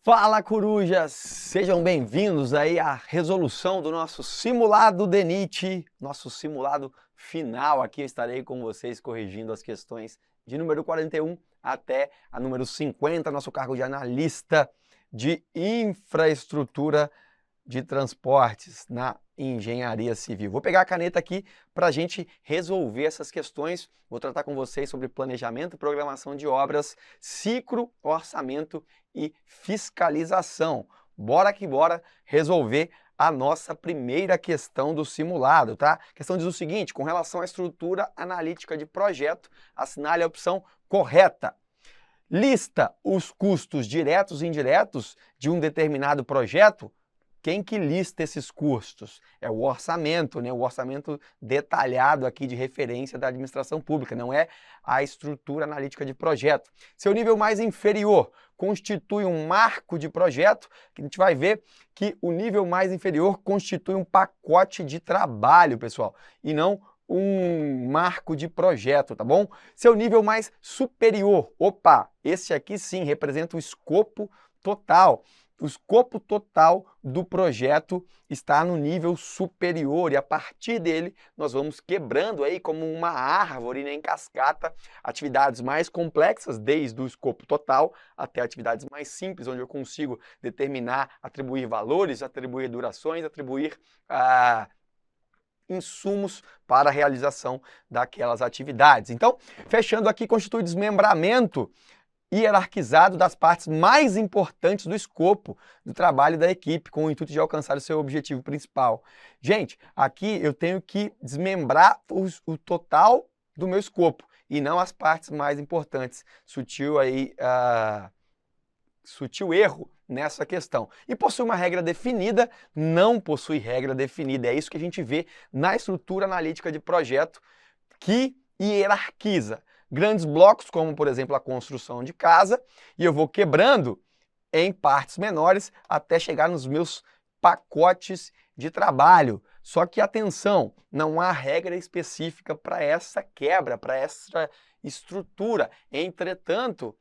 Fala, corujas! Sejam bem-vindos aí à resolução do nosso simulado DENIT, nosso simulado final. Aqui eu estarei com vocês corrigindo as questões de número 41 até a número 50, nosso cargo de analista de infraestrutura de transportes na engenharia civil. Vou pegar a caneta aqui para a gente resolver essas questões. Vou tratar com vocês sobre planejamento e programação de obras, ciclo, orçamento e fiscalização. Bora que bora resolver a nossa primeira questão do simulado, tá? A questão diz o seguinte: com relação à estrutura analítica de projeto, assinale a opção correta. Lista os custos diretos e indiretos de um determinado projeto. Quem que lista esses custos? É o orçamento, né? O orçamento detalhado aqui de referência da administração pública, não é a estrutura analítica de projeto. Seu nível mais inferior constitui um marco de projeto, que a gente vai ver que o nível mais inferior constitui um pacote de trabalho, pessoal, e não um marco de projeto, tá bom? Seu nível mais superior, esse aqui sim representa o escopo total. O escopo total do projeto está no nível superior e a partir dele nós vamos quebrando aí como uma árvore, né, em cascata, atividades mais complexas, desde o escopo total até atividades mais simples, onde eu consigo determinar, atribuir valores, atribuir durações, atribuir insumos para a realização daquelas atividades. Então, fechando aqui, constitui desmembramento hierarquizado das partes mais importantes do escopo do trabalho da equipe, com o intuito de alcançar o seu objetivo principal. Gente, aqui eu tenho que desmembrar o total do meu escopo e não as partes mais importantes. Sutil erro nessa questão. E possui uma regra definida? Não possui regra definida. É isso que a gente vê na estrutura analítica de projeto, que hierarquiza grandes blocos, como, por exemplo, a construção de casa, e eu vou quebrando em partes menores até chegar nos meus pacotes de trabalho. Só que, atenção, não há regra específica para essa quebra, para essa estrutura. Entretanto,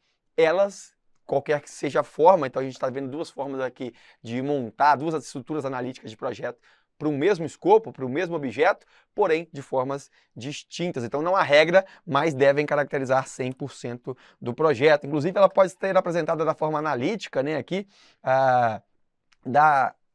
qualquer que seja a forma, então a gente está vendo duas formas aqui de montar duas estruturas analíticas de projeto para o mesmo escopo, para o mesmo objeto, porém de formas distintas. Então não há regra, mas devem caracterizar 100% do projeto. Inclusive ela pode ser apresentada da forma analítica, né, aqui,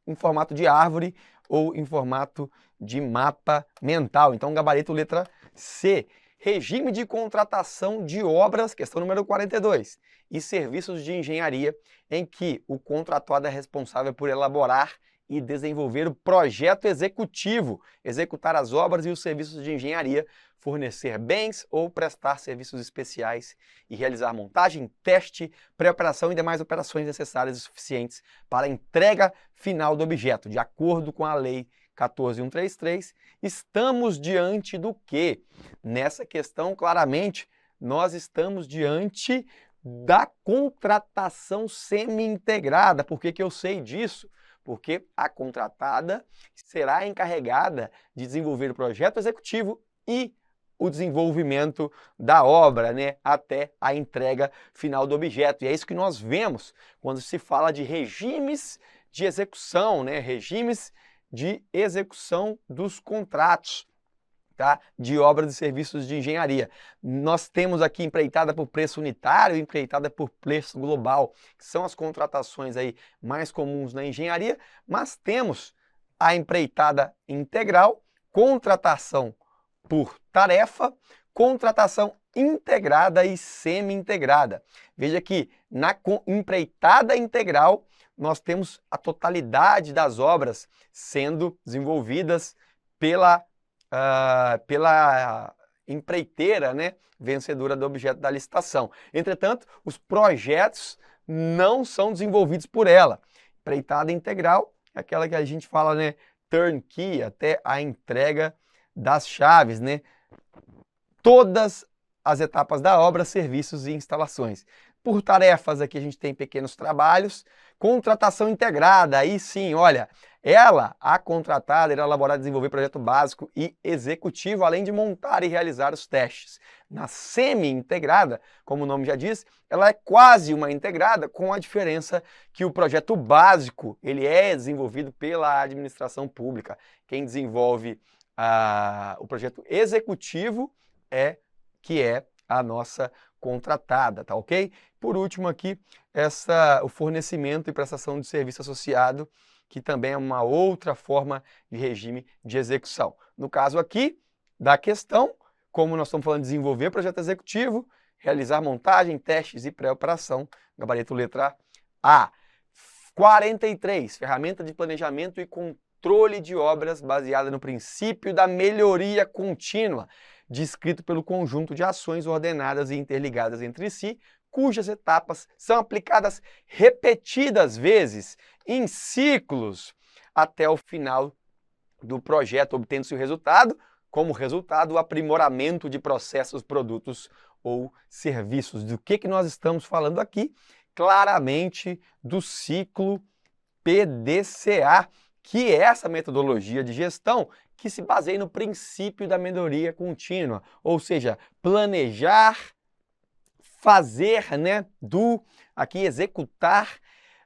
em formato de árvore ou em formato de mapa mental. Então gabarito letra C. Regime de contratação de obras, questão número 42, e serviços de engenharia, em que o contratado é responsável por elaborar e desenvolver o projeto executivo, executar as obras e os serviços de engenharia, fornecer bens ou prestar serviços especiais e realizar montagem, teste, pré-operação e demais operações necessárias e suficientes para a entrega final do objeto, de acordo com a Lei 14.133, estamos diante do quê? Nessa questão, claramente, nós estamos diante da contratação semi-integrada. Por que que eu sei disso? Porque a contratada será encarregada de desenvolver o projeto executivo e o desenvolvimento da obra, né, até a entrega final do objeto. E é isso que nós vemos quando se fala de regimes de execução, né, regimes de execução dos contratos, tá? De obras e serviços de engenharia. Nós temos aqui empreitada por preço unitário e empreitada por preço global, que são as contratações aí mais comuns na engenharia, mas temos a empreitada integral, contratação por tarefa, contratação integrada e semi-integrada. Veja que na empreitada integral nós temos a totalidade das obras sendo desenvolvidas pela empreiteira, né, vencedora do objeto da licitação. Entretanto, os projetos não são desenvolvidos por ela. Empreitada integral é aquela que a gente fala, né, turnkey, até a entrega das chaves, né? Todas as etapas da obra, serviços e instalações. Por tarefas, aqui a gente tem pequenos trabalhos. Contratação integrada, aí sim, olha, a contratada, irá elaborar e desenvolver projeto básico e executivo, além de montar e realizar os testes. Na semi-integrada, como o nome já diz, ela é quase uma integrada, com a diferença que o projeto básico, ele é desenvolvido pela administração pública. Quem desenvolve o projeto executivo que é a nossa contratada, tá ok? Por último aqui, o fornecimento e prestação de serviço associado, que também é uma outra forma de regime de execução. No caso aqui da questão, como nós estamos falando de desenvolver projeto executivo, realizar montagem, testes e pré-operação, gabarito letra A. 43, ferramenta de planejamento e controle de obras baseada no princípio da melhoria contínua, descrito pelo conjunto de ações ordenadas e interligadas entre si, cujas etapas são aplicadas repetidas vezes em ciclos até o final do projeto, obtendo-se o resultado, como resultado, o aprimoramento de processos, produtos ou serviços. Do que nós estamos falando aqui? Claramente do ciclo PDCA, que é essa metodologia de gestão que se baseia no princípio da melhoria contínua, ou seja, planejar, fazer, né, aqui executar,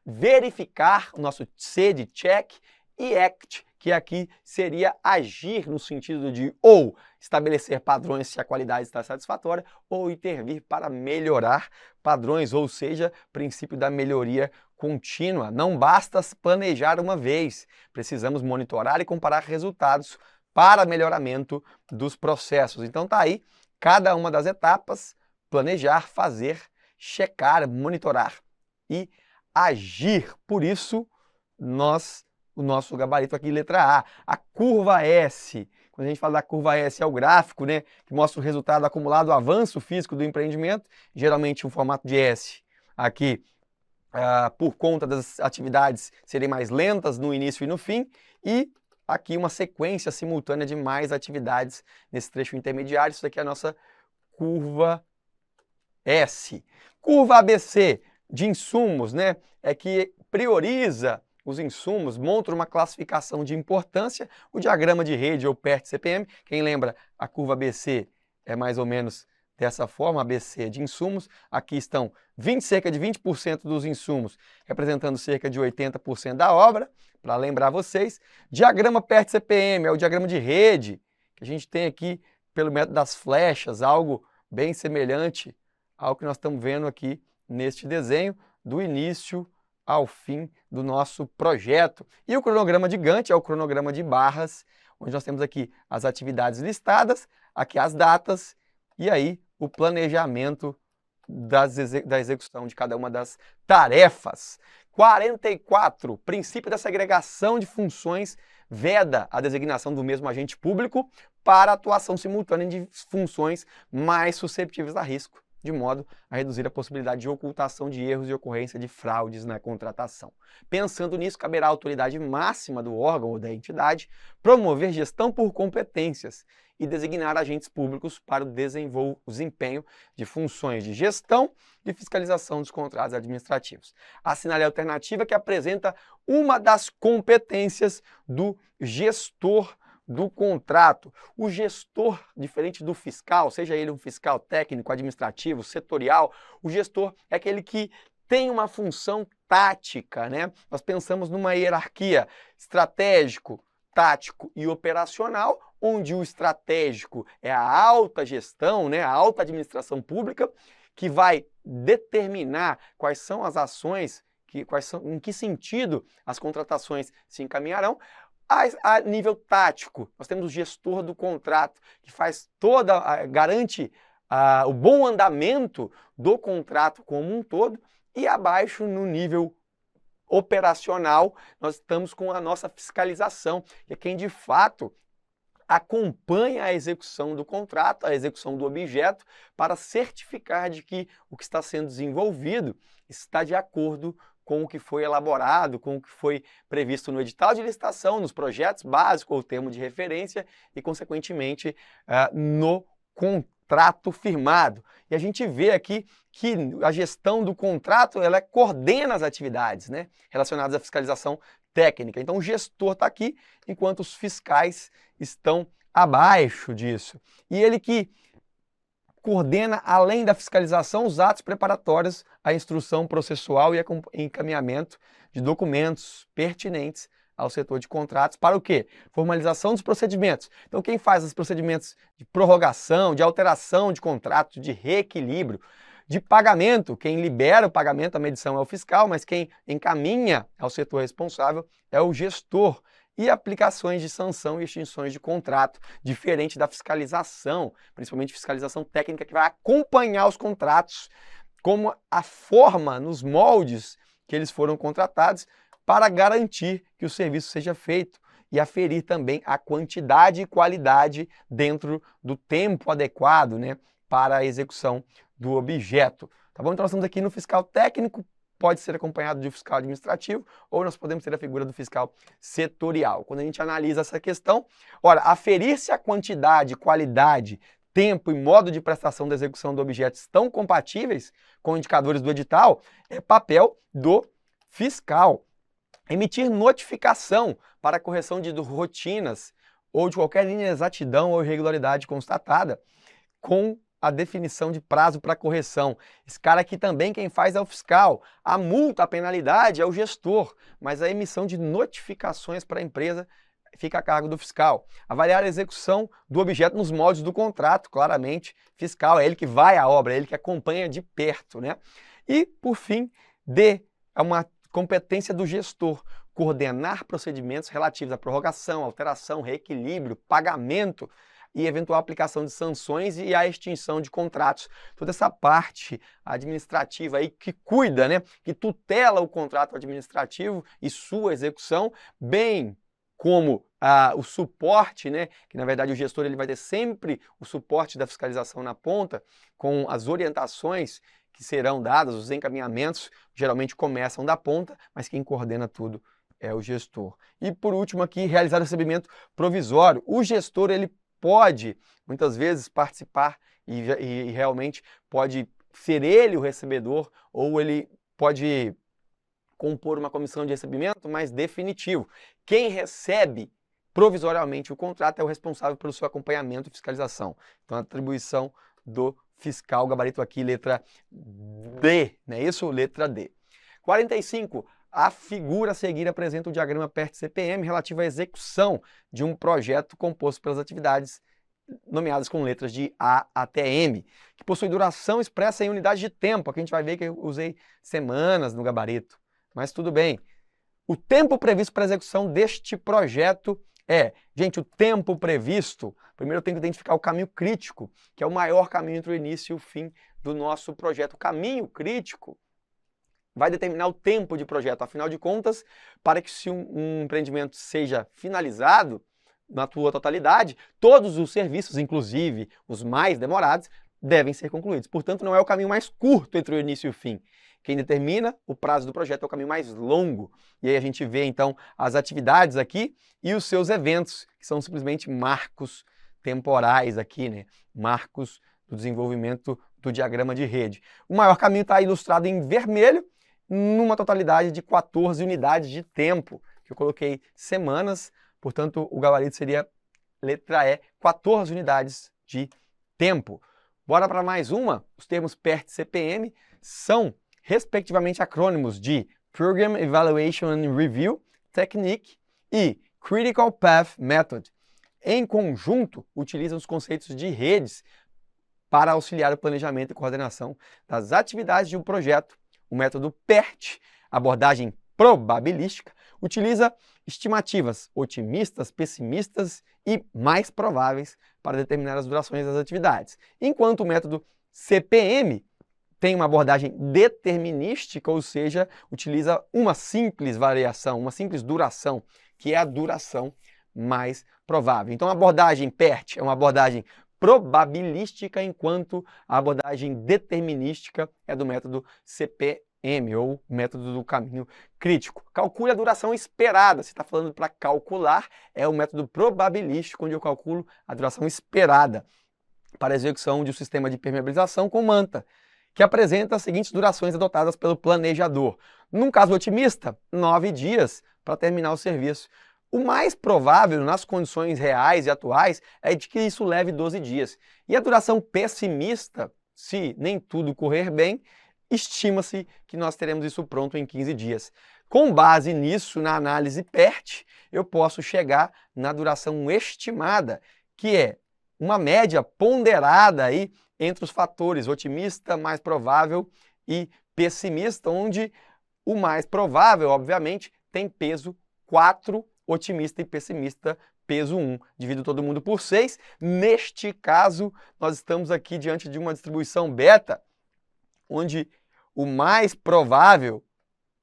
verificar, o nosso C de check, e act, que aqui seria agir no sentido de ou estabelecer padrões se a qualidade está satisfatória ou intervir para melhorar padrões, ou seja, princípio da melhoria contínua. Não basta planejar uma vez, precisamos monitorar e comparar resultados para melhoramento dos processos. Então tá aí cada uma das etapas: planejar, fazer, checar, monitorar e agir. Por isso, o nosso gabarito aqui, letra A, a curva S. Quando a gente fala da curva S, é o gráfico, né, que mostra o resultado acumulado, o avanço físico do empreendimento, geralmente um formato de S. Aqui, por conta das atividades serem mais lentas no início e no fim, e aqui uma sequência simultânea de mais atividades nesse trecho intermediário. Isso aqui é a nossa curva S. Curva ABC de insumos, né, é que prioriza os insumos, monta uma classificação de importância. O diagrama de rede ou PERT CPM, quem lembra, a curva ABC é mais ou menos dessa forma, ABC de insumos. Aqui estão cerca de 20% dos insumos, representando cerca de 80% da obra, para lembrar vocês. Diagrama PERT CPM é o diagrama de rede, que a gente tem aqui pelo método das flechas, algo bem semelhante ao que nós estamos vendo aqui neste desenho, do início ao fim do nosso projeto. E o cronograma de Gantt é o cronograma de barras, onde nós temos aqui as atividades listadas, aqui as datas, e aí o planejamento da execução de cada uma das tarefas. 44, princípio da segregação de funções veda a designação do mesmo agente público para atuação simultânea de funções mais susceptíveis a risco, de modo a reduzir a possibilidade de ocultação de erros e ocorrência de fraudes na contratação. Pensando nisso, caberá à autoridade máxima do órgão ou da entidade promover gestão por competências e designar agentes públicos para o desempenho de funções de gestão e fiscalização dos contratos administrativos. Assinale a alternativa que apresenta uma das competências do gestor do contrato. O gestor, diferente do fiscal, seja ele um fiscal técnico, administrativo, setorial, o gestor é aquele que tem uma função tática, né? Nós pensamos numa hierarquia estratégico, tático e operacional, onde o estratégico é a alta gestão, né? A alta administração pública, que vai determinar quais são as ações, em que sentido as contratações se encaminharão. A nível tático, nós temos o gestor do contrato, que faz garante o bom andamento do contrato como um todo, e abaixo, no nível operacional, nós estamos com a nossa fiscalização, que é quem de fato acompanha a execução do contrato, a execução do objeto, para certificar de que o que está sendo desenvolvido está de acordo com o que foi elaborado, com o que foi previsto no edital de licitação, nos projetos básicos ou termo de referência e, consequentemente, no contrato. contrato firmado. E a gente vê aqui que a gestão do contrato, ela coordena as atividades, né, relacionadas à fiscalização técnica. Então o gestor está aqui, enquanto os fiscais estão abaixo disso. E ele que coordena, além da fiscalização, os atos preparatórios, a instrução processual e encaminhamento de documentos pertinentes ao setor de contratos para o quê? Formalização dos procedimentos. Então quem faz os procedimentos de prorrogação, de alteração de contrato, de reequilíbrio, de pagamento, quem libera o pagamento, a medição é o fiscal, mas quem encaminha ao setor responsável é o gestor. E aplicações de sanção e extinções de contrato, diferente da fiscalização, principalmente fiscalização técnica, que vai acompanhar os contratos, como a forma, nos moldes que eles foram contratados, para garantir que o serviço seja feito e aferir também a quantidade e qualidade dentro do tempo adequado, né, para a execução do objeto. Tá bom? Então nós estamos aqui no fiscal técnico, pode ser acompanhado de fiscal administrativo, ou nós podemos ter a figura do fiscal setorial. Quando a gente analisa essa questão, olha, aferir se a quantidade, qualidade, tempo e modo de prestação da execução do objeto estão compatíveis com indicadores do edital, é papel do fiscal. Emitir notificação para correção de rotinas ou de qualquer inexatidão ou irregularidade constatada com a definição de prazo para correção. Esse cara aqui também quem faz é o fiscal. A multa, a penalidade é o gestor, mas a emissão de notificações para a empresa fica a cargo do fiscal. Avaliar a execução do objeto nos moldes do contrato, claramente, fiscal, é ele que vai à obra, é ele que acompanha de perto, né? E, por fim, é uma competência do gestor, coordenar procedimentos relativos à prorrogação, alteração, reequilíbrio, pagamento e eventual aplicação de sanções e a extinção de contratos. Toda essa parte administrativa aí que cuida, né, que tutela o contrato administrativo e sua execução, bem como o suporte, né, que na verdade o gestor ele vai ter sempre o suporte da fiscalização na ponta, com as orientações que serão dadas, os encaminhamentos geralmente começam da ponta, mas quem coordena tudo é o gestor. E por último aqui, realizar o recebimento provisório. O gestor ele pode, muitas vezes, participar e realmente pode ser ele o recebedor, ou ele pode compor uma comissão de recebimento mais definitivo. Quem recebe provisoriamente o contrato é o responsável pelo seu acompanhamento e fiscalização. Então, a atribuição do fiscal, gabarito aqui, letra D, não é isso? Letra D. 45. A figura a seguir apresenta o diagrama PERT-CPM relativo à execução de um projeto composto pelas atividades nomeadas com letras de A até M, que possui duração expressa em unidade de tempo. Aqui a gente vai ver que eu usei semanas no gabarito, mas tudo bem. O tempo previsto para a execução deste projeto gente, o tempo previsto, primeiro eu tenho que identificar o caminho crítico, que é o maior caminho entre o início e o fim do nosso projeto. O caminho crítico vai determinar o tempo de projeto. Afinal de contas, para que se um empreendimento seja finalizado na sua totalidade, todos os serviços, inclusive os mais demorados, devem ser concluídos. Portanto, não é o caminho mais curto entre o início e o fim. Quem determina o prazo do projeto é o caminho mais longo. E aí a gente vê, então, as atividades aqui e os seus eventos, que são simplesmente marcos temporais aqui, né? Marcos do desenvolvimento do diagrama de rede. O maior caminho está ilustrado em vermelho, numa totalidade de 14 unidades de tempo, que eu coloquei semanas, portanto, o gabarito seria letra E, 14 unidades de tempo. Bora para mais uma? Os termos PERT-CPM são, respectivamente, acrônimos de Program Evaluation and Review Technique e Critical Path Method. Em conjunto, utilizam os conceitos de redes para auxiliar o planejamento e coordenação das atividades de um projeto. O método PERT, abordagem probabilística, utiliza estimativas otimistas, pessimistas e mais prováveis para determinar as durações das atividades. Enquanto o método CPM tem uma abordagem determinística, ou seja, utiliza uma simples variação, uma simples duração, que é a duração mais provável. Então a abordagem PERT é uma abordagem probabilística, enquanto a abordagem determinística é do método CPM, ou método do caminho crítico. Calcule a duração esperada. Se está falando para calcular, é o método probabilístico, onde eu calculo a duração esperada. para a execução de um sistema de permeabilização com manta, que apresenta as seguintes durações adotadas pelo planejador. Num caso otimista, 9 dias para terminar o serviço. O mais provável, nas condições reais e atuais, é de que isso leve 12 dias. E a duração pessimista, se nem tudo correr bem, estima-se que nós teremos isso pronto em 15 dias. Com base nisso, na análise PERT, eu posso chegar na duração estimada, que é uma média ponderada aí entre os fatores otimista, mais provável e pessimista, onde o mais provável, obviamente, tem peso 4, otimista e pessimista, peso 1. Divido todo mundo por 6. Neste caso, nós estamos aqui diante de uma distribuição beta, onde o mais provável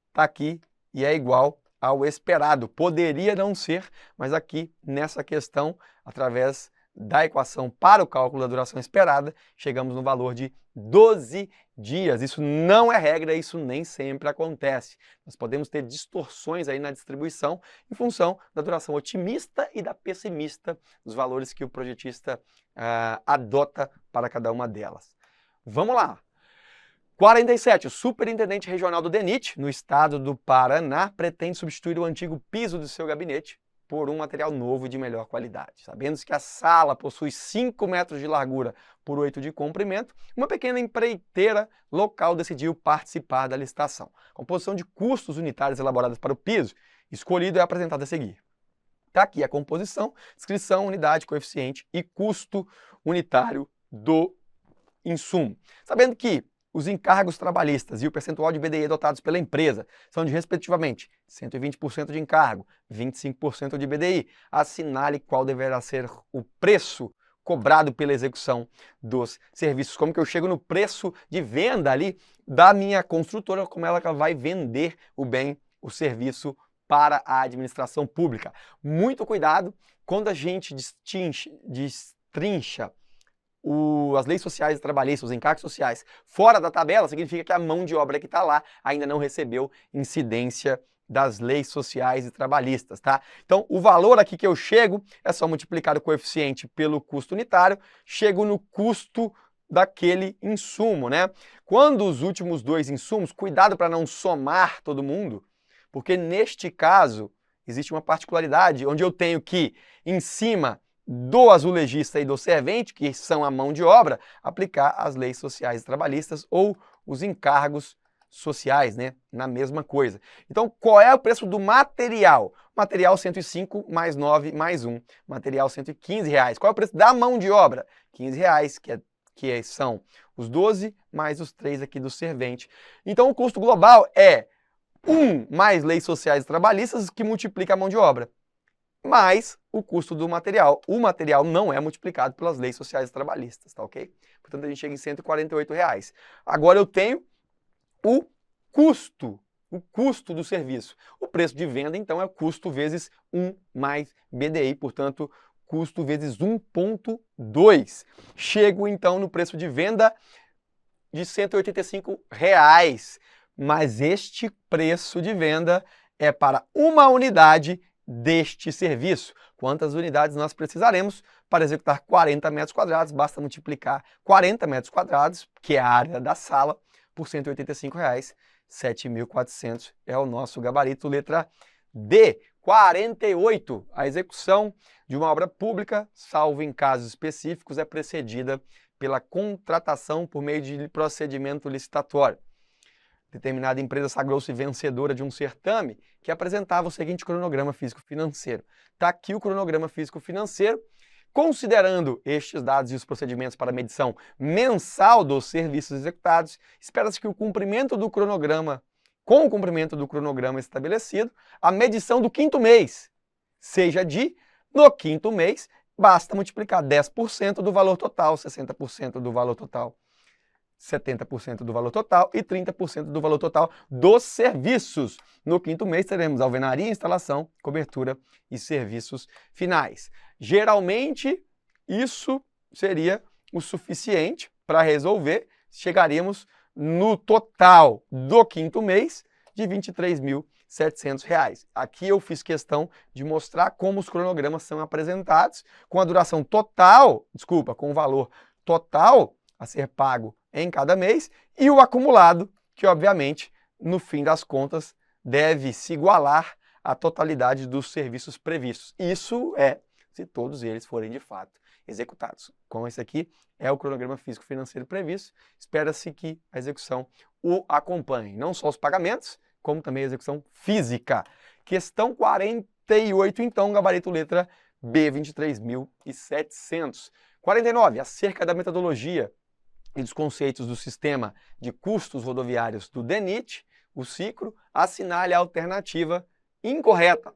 está aqui e é igual ao esperado. Poderia não ser, mas aqui nessa questão, através da equação para o cálculo da duração esperada, chegamos no valor de 12 dias. Isso não é regra, isso nem sempre acontece. Nós podemos ter distorções aí na distribuição em função da duração otimista e da pessimista, dos valores que o projetista adota para cada uma delas. Vamos lá! 47. O superintendente regional do DENIT, no estado do Paraná, pretende substituir o antigo piso do seu gabinete por um material novo e de melhor qualidade. Sabendo que a sala possui 5 metros de largura por 8 de comprimento, uma pequena empreiteira local decidiu participar da licitação. A composição de custos unitários elaborados para o piso escolhido é apresentada a seguir. Está aqui a composição, descrição, unidade, coeficiente e custo unitário do insumo. Sabendo que os encargos trabalhistas e o percentual de BDI adotados pela empresa são de, respectivamente, 120% de encargo, 25% de BDI. Assinale qual deverá ser o preço cobrado pela execução dos serviços. Como que eu chego no preço de venda ali da minha construtora, como ela vai vender o bem, o serviço para a administração pública. Muito cuidado quando a gente destrincha as leis sociais e trabalhistas, os encargos sociais, fora da tabela, significa que a mão de obra que está lá ainda não recebeu incidência das leis sociais e trabalhistas, tá? Então, o valor aqui que eu chego é só multiplicar o coeficiente pelo custo unitário, chego no custo daquele insumo, né? Quando os últimos dois insumos, cuidado para não somar todo mundo, porque neste caso existe uma particularidade onde eu tenho que, em cima do azulejista e do servente, que são a mão de obra, aplicar as leis sociais e trabalhistas ou os encargos sociais, né? Na mesma coisa. Então, qual é o preço do material? Material 105 mais 9 mais 1. Material 115 reais. Qual é o preço da mão de obra? 15 reais, que são os 12 mais os 3 aqui do servente. Então, o custo global é 1 mais leis sociais e trabalhistas, que multiplica a mão de obra, mais o custo do material. O material não é multiplicado pelas leis sociais e trabalhistas, tá ok? Portanto, a gente chega em 148 reais. Agora eu tenho o custo do serviço. O preço de venda, então, é o custo vezes 1 mais BDI, portanto, custo vezes 1,2. Chego, então, no preço de venda de R$ 185 reais. Mas este preço de venda é para uma unidade deste serviço. Quantas unidades nós precisaremos para executar 40 metros quadrados? Basta multiplicar 40 metros quadrados, que é a área da sala, por R$ 185 reais. 7.400 é o nosso gabarito. Letra D. 48. A execução de uma obra pública, salvo em casos específicos, é precedida pela contratação por meio de procedimento licitatório. Determinada empresa sagrou-se vencedora de um certame que apresentava o seguinte cronograma físico-financeiro. Está aqui o cronograma físico-financeiro. Considerando estes dados e os procedimentos para medição mensal dos serviços executados, espera-se que com o cumprimento do cronograma estabelecido, a medição do quinto mês seja no quinto mês, basta multiplicar 10% do valor total, 60% do valor total, 70% do valor total e 30% do valor total dos serviços. No quinto mês teremos alvenaria, instalação, cobertura e serviços finais. Geralmente, isso seria o suficiente para resolver. Chegaríamos no total do quinto mês de R$ 23.700. Aqui eu fiz questão de mostrar como os cronogramas são apresentados com a duração total, com o valor total a ser pago em cada mês e o acumulado, que obviamente, no fim das contas, deve se igualar à totalidade dos serviços previstos. Isso é se todos eles forem de fato executados. Como esse aqui é o cronograma físico-financeiro previsto, espera-se que a execução o acompanhe, não só os pagamentos, como também a execução física. Questão 48, então, gabarito letra B, 23.700. 49, acerca da metodologia e dos conceitos do sistema de custos rodoviários do DENIT, o ciclo, assinale a alternativa incorreta.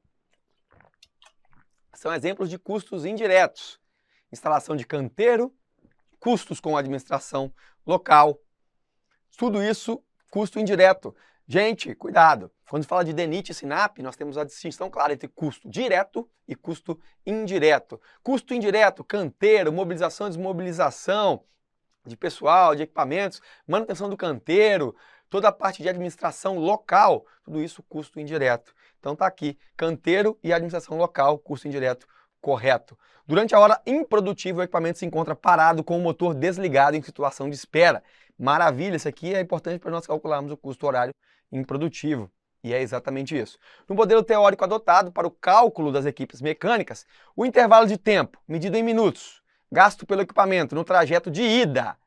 São exemplos de custos indiretos. Instalação de canteiro, custos com administração local. Tudo isso, custo indireto. Gente, cuidado. Quando se fala de DENIT e SINAP, nós temos a distinção clara entre custo direto e custo indireto. Custo indireto, canteiro, mobilização e desmobilização de pessoal, de equipamentos, manutenção do canteiro, toda a parte de administração local, tudo isso custo indireto. Então tá aqui, canteiro e administração local, custo indireto correto. Durante a hora improdutiva, o equipamento se encontra parado com o motor desligado em situação de espera. Maravilha, isso aqui é importante para nós calcularmos o custo horário improdutivo. E é exatamente isso. No modelo teórico adotado para o cálculo das equipes mecânicas, o intervalo de tempo, medido em minutos, gasto pelo equipamento no trajeto de ida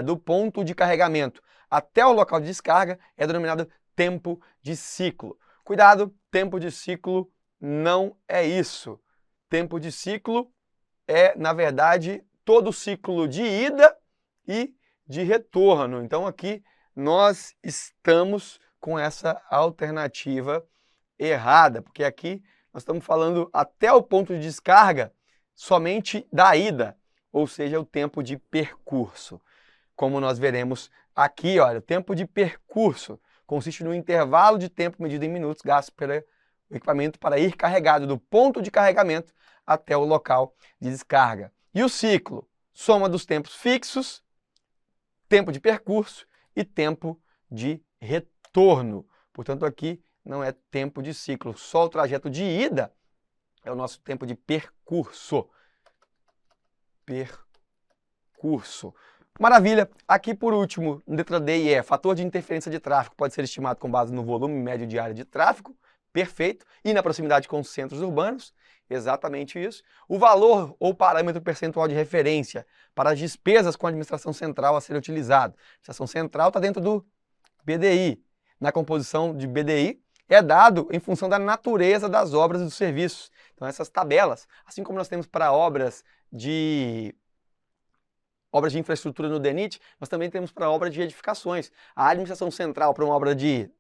do ponto de carregamento até o local de descarga, é denominado tempo de ciclo. Cuidado, tempo de ciclo não é isso. Tempo de ciclo é, na verdade, todo o ciclo de ida e de retorno. Então aqui nós estamos com essa alternativa errada, porque aqui nós estamos falando até o ponto de descarga somente da ida, ou seja, o tempo de percurso. Como nós veremos aqui, olha, o tempo de percurso consiste no intervalo de tempo medido em minutos gasto pelo equipamento para ir carregado do ponto de carregamento até o local de descarga. E o ciclo? Soma dos tempos fixos, tempo de percurso e tempo de retorno. Portanto, aqui não é tempo de ciclo, só o trajeto de ida é o nosso tempo de percurso. Maravilha! Aqui por último, letra D e E, fator de interferência de tráfego pode ser estimado com base no volume médio diário de tráfego, perfeito, e na proximidade com os centros urbanos, exatamente isso. O valor ou parâmetro percentual de referência para as despesas com a administração central a ser utilizado. A administração central está dentro do BDI. Na composição de BDI, é dado em função da natureza das obras e dos serviços. Então essas tabelas, assim como nós temos para obras de infraestrutura no DENIT, nós também temos para obras de edificações. A administração central para uma obra de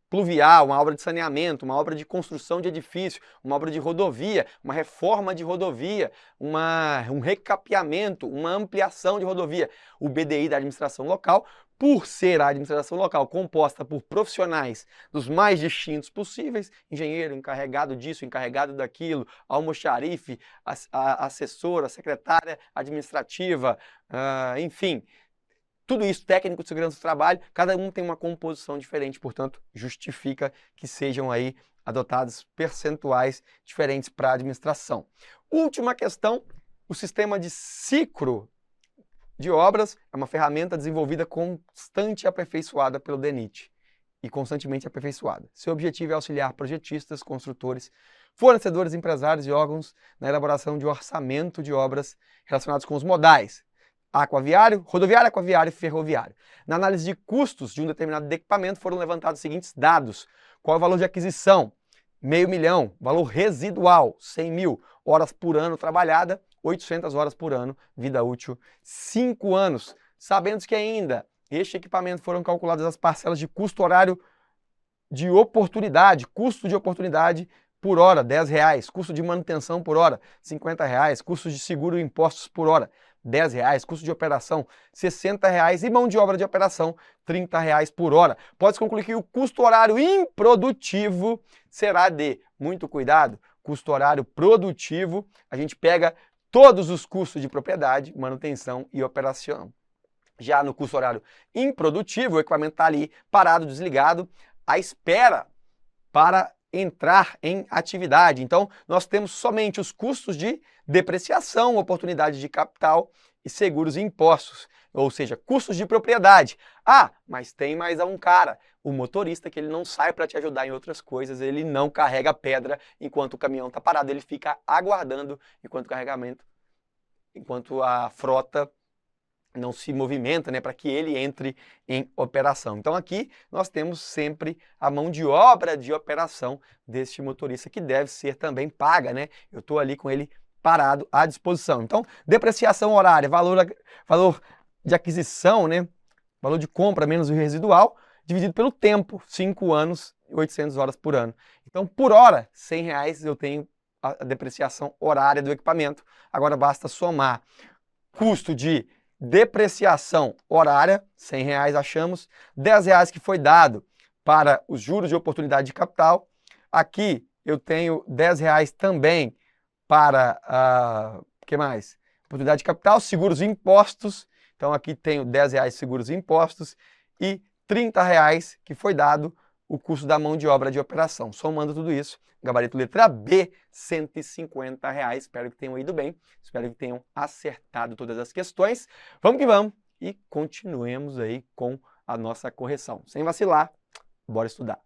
pluvial, uma obra de saneamento, uma obra de construção de edifício, uma obra de rodovia, uma reforma de rodovia, um recapeamento, uma ampliação de rodovia. O BDI da administração local, por ser a administração local composta por profissionais dos mais distintos possíveis, engenheiro, encarregado disso, encarregado daquilo, almoxarife, assessora, secretária administrativa, enfim, tudo isso, técnico de segurança do trabalho, cada um tem uma composição diferente, portanto, justifica que sejam aí adotados percentuais diferentes para a administração. Última questão, o sistema de ciclo de obras é uma ferramenta desenvolvida constante e aperfeiçoada pelo DENIT e constantemente aperfeiçoada. Seu objetivo é auxiliar projetistas, construtores, fornecedores, empresários e órgãos na elaboração de orçamento de obras relacionados com os modais aquaviário, rodoviário, aquaviário e ferroviário. Na análise de custos de um determinado equipamento foram levantados os seguintes dados. Qual é o valor de aquisição? R$500 mil. Valor residual, 100 mil. Horas por ano trabalhada, 800 horas por ano. Vida útil, 5 anos. Sabendo que ainda este equipamento foram calculadas as parcelas de custo horário de oportunidade, custo de oportunidade por hora, R$10. Custo de manutenção por hora, R$50. Custo de seguro e impostos por hora, R$10, custo de operação, R$60 e mão de obra de operação, R$30 por hora. Pode-se concluir que o custo horário improdutivo será de, muito cuidado, custo horário produtivo, a gente pega todos os custos de propriedade, manutenção e operação. Já no custo horário improdutivo, o equipamento está ali parado, desligado, à espera para entrar em atividade. Então, nós temos somente os custos de depreciação, oportunidade de capital e seguros e impostos, ou seja, custos de propriedade. Ah, mas tem mais um cara, o motorista, que ele não sai para te ajudar em outras coisas, ele não carrega pedra enquanto o caminhão está parado, ele fica aguardando enquanto a frota não se movimenta, né, para que ele entre em operação. Então aqui nós temos sempre a mão de obra de operação deste motorista, que deve ser também paga, né? Eu estou ali com ele parado à disposição. Então, depreciação horária, valor de aquisição, né, valor de compra menos o residual, dividido pelo tempo, 5 anos, 800 horas por ano. Então, por hora, R$100 eu tenho a depreciação horária do equipamento. Agora basta somar custo de depreciação horária, R$100 achamos, R$10 que foi dado para os juros de oportunidade de capital. Aqui eu tenho R$10 também para, que mais? Oportunidade de capital, seguros e impostos. Então aqui tenho R$10 seguros e impostos e R$30 que foi dado o custo da mão de obra de operação. Somando tudo isso, gabarito letra B, R$150. Espero que tenham ido bem, espero que tenham acertado todas as questões. Vamos que vamos e continuemos aí com a nossa correção. Sem vacilar, bora estudar.